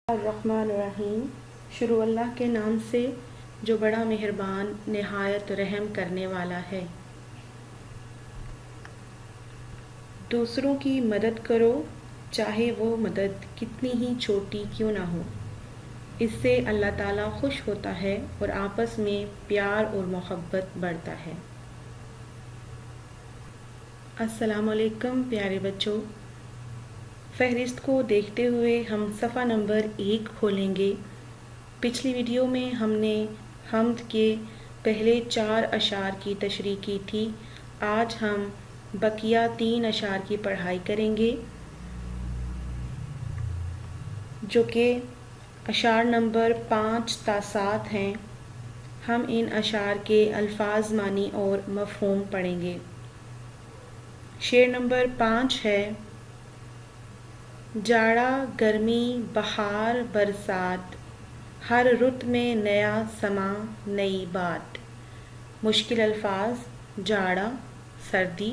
الرحمن الرحیم۔ شروع اللہ کے نام سے جو بڑا مہربان نہایت رحم کرنے والا ہے۔ دوسروں کی مدد کرو چاہے وہ مدد کتنی ہی چھوٹی کیوں نہ ہو، اس سے اللہ تعالیٰ خوش ہوتا ہے اور آپس میں پیار اور محبت بڑھتا ہے۔ السلام علیکم پیارے بچوں، فہرست کو دیکھتے ہوئے ہم صفحہ نمبر 1 کھولیں گے۔ پچھلی ویڈیو میں ہم نے حمد کے پہلے 4 اشعار کی تشریح کی تھی۔ آج ہم بقیہ 3 اشعار کی پڑھائی کریں گے جو کہ اشعار نمبر 5 تا 7 ہیں۔ ہم ان اشعار کے الفاظ، معنی اور مفہوم پڑھیں گے۔ شعر نمبر 5 ہے: جاڑا گرمی بہار برسات، ہر رت میں نیا سما نئی بات۔ مشکل الفاظ: جاڑا سردی،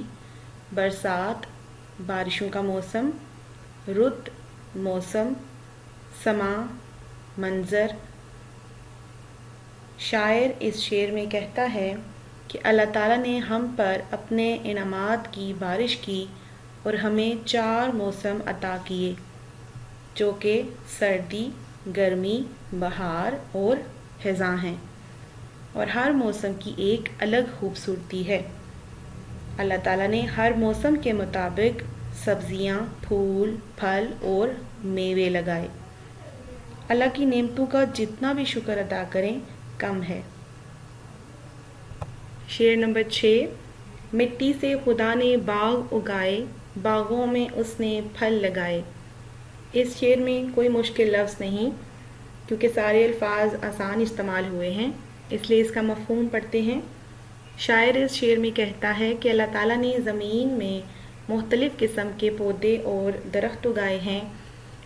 برسات بارشوں کا موسم، رت موسم، سما منظر۔ شاعر اس شعر میں کہتا ہے کہ اللہ تعالیٰ نے ہم پر اپنے انعامات کی بارش کی اور ہمیں 4 موسم عطا کیے جو کہ سردی، گرمی، بہار اور خزاں ہیں، اور ہر موسم کی ایک الگ خوبصورتی ہے۔ اللہ تعالیٰ نے ہر موسم کے مطابق سبزیاں، پھول، پھل اور میوے لگائے۔ اللہ کی نعمتوں کا جتنا بھی شکر ادا کریں کم ہے۔ شعر نمبر 6: مٹی سے خدا نے باغ اگائے، باغوں میں اس نے پھل لگائے۔ اس شعر میں کوئی مشکل لفظ نہیں کیونکہ سارے الفاظ آسان استعمال ہوئے ہیں، اس لیے اس کا مفہوم پڑھتے ہیں۔ شاعر اس شعر میں کہتا ہے کہ اللہ تعالیٰ نے زمین میں مختلف قسم کے پودے اور درخت اگائے ہیں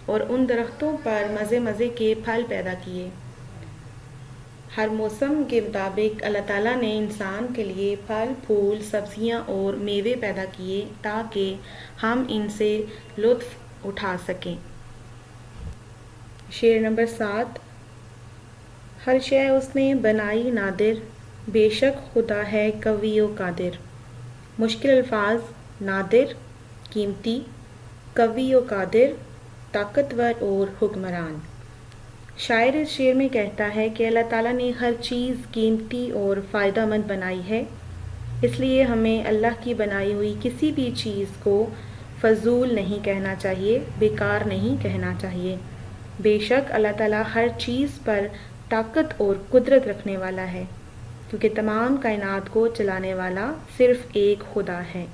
اور ان درختوں پر مزے مزے کے پھل پیدا کیے۔ ہر موسم کے مطابق اللہ تعالیٰ نے انسان کے لیے پھل، پھول، سبزیاں اور میوے پیدا کیے تاکہ ہم ان سے لطف اٹھا سکیں۔ شعر نمبر 7: ہر شے اس نے بنائی نادر، بے شک خدا ہے قوی و قادر۔ مشکل الفاظ: نادر قیمتی، قوی و قادر طاقتور اور حکمران۔ شاعر اس شعر میں کہتا ہے کہ اللہ تعالیٰ نے ہر چیز قیمتی اور فائدہ مند بنائی ہے، اس لیے ہمیں اللہ کی بنائی ہوئی کسی بھی چیز کو فضول نہیں کہنا چاہیے، بیکار نہیں کہنا چاہیے۔ بے شک اللہ تعالیٰ ہر چیز پر طاقت اور قدرت رکھنے والا ہے، کیونکہ تمام کائنات کو چلانے والا صرف ایک خدا ہے۔